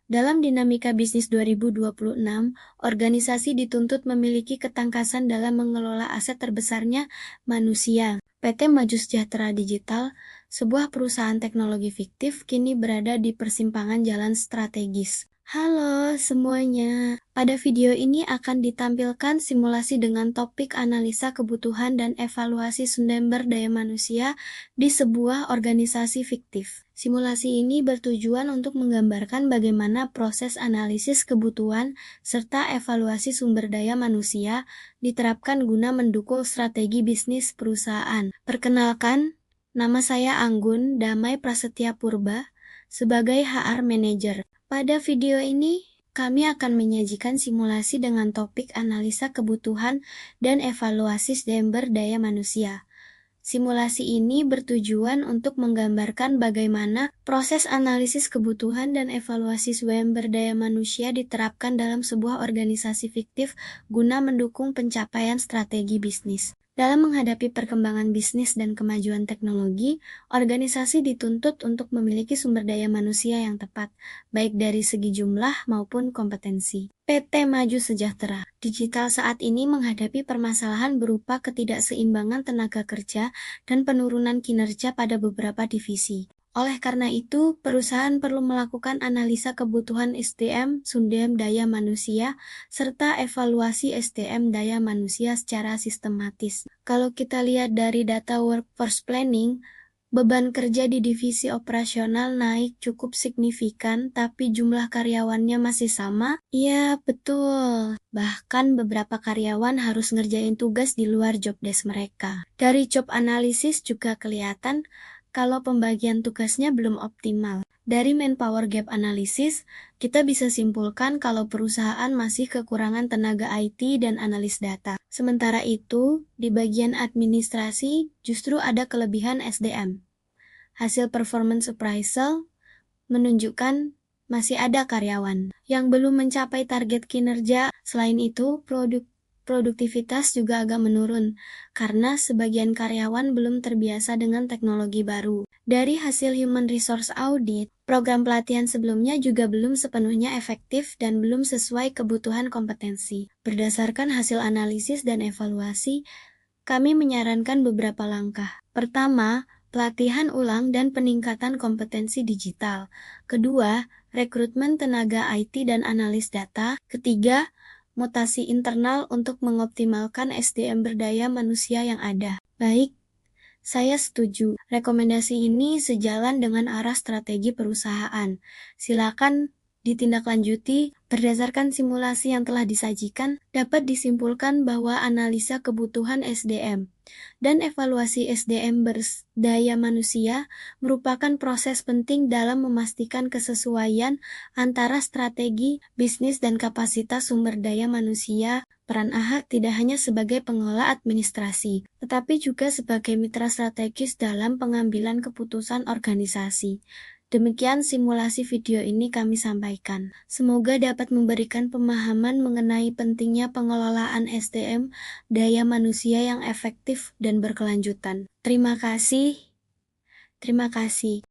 Dalam dinamika bisnis 2026, organisasi dituntut memiliki ketangkasan dalam mengelola aset terbesarnya, manusia. PT Maju Sejahtera Digital, sebuah perusahaan teknologi fiktif, kini berada di persimpangan jalan strategis. Halo semuanya, pada video ini akan ditampilkan simulasi dengan topik analisa kebutuhan dan evaluasi sumber daya manusia di sebuah organisasi fiktif. Simulasi ini bertujuan untuk menggambarkan bagaimana proses analisis kebutuhan serta evaluasi sumber daya manusia diterapkan guna mendukung strategi bisnis perusahaan. Perkenalkan, nama saya Anggun Damai Prasetya Purba sebagai HR Manager. Pada video ini, kami akan menyajikan simulasi dengan topik analisa kebutuhan dan evaluasi sumber daya manusia. Simulasi ini bertujuan untuk menggambarkan bagaimana proses analisis kebutuhan dan evaluasi sumber daya manusia diterapkan dalam sebuah organisasi fiktif guna mendukung pencapaian strategi bisnis. Dalam menghadapi perkembangan bisnis dan kemajuan teknologi, organisasi dituntut untuk memiliki sumber daya manusia yang tepat, baik dari segi jumlah maupun kompetensi. PT Maju Sejahtera Digital saat ini menghadapi permasalahan berupa ketidakseimbangan tenaga kerja dan penurunan kinerja pada beberapa divisi. Oleh karena itu, perusahaan perlu melakukan analisa kebutuhan SDM, sumber daya manusia, serta evaluasi SDM daya manusia secara sistematis. Kalau kita lihat dari data workforce planning, beban kerja di divisi operasional naik cukup signifikan, tapi jumlah karyawannya masih sama? Iya, betul. Bahkan beberapa karyawan harus ngerjain tugas di luar job desk mereka. Dari job analisis juga kelihatan kalau pembagian tugasnya belum optimal. Dari manpower gap analysis, kita bisa simpulkan kalau perusahaan masih kekurangan tenaga IT dan analis data. Sementara itu, di bagian administrasi justru ada kelebihan SDM. Hasil performance appraisal menunjukkan masih ada karyawan yang belum mencapai target kinerja. Selain itu, produktivitas juga agak menurun karena sebagian karyawan belum terbiasa dengan teknologi baru. Dari hasil Human Resource Audit, program pelatihan sebelumnya juga belum sepenuhnya efektif dan belum sesuai kebutuhan kompetensi. Berdasarkan hasil analisis dan evaluasi, kami menyarankan beberapa langkah. Pertama, pelatihan ulang dan peningkatan kompetensi digital. Kedua, rekrutmen tenaga IT dan analis data. Ketiga, mutasi internal untuk mengoptimalkan SDM berdaya manusia yang ada. Baik, saya setuju. Rekomendasi ini sejalan dengan arah strategi perusahaan. Silakan ditindaklanjuti. Berdasarkan simulasi yang telah disajikan, dapat disimpulkan bahwa analisa kebutuhan SDM dan evaluasi SDM berdaya manusia merupakan proses penting dalam memastikan kesesuaian antara strategi, bisnis, dan kapasitas sumber daya manusia. Peran AHA tidak hanya sebagai pengelola administrasi, tetapi juga sebagai mitra strategis dalam pengambilan keputusan organisasi. Demikian simulasi video ini kami sampaikan. Semoga dapat memberikan pemahaman mengenai pentingnya pengelolaan SDM, daya manusia yang efektif dan berkelanjutan. Terima kasih.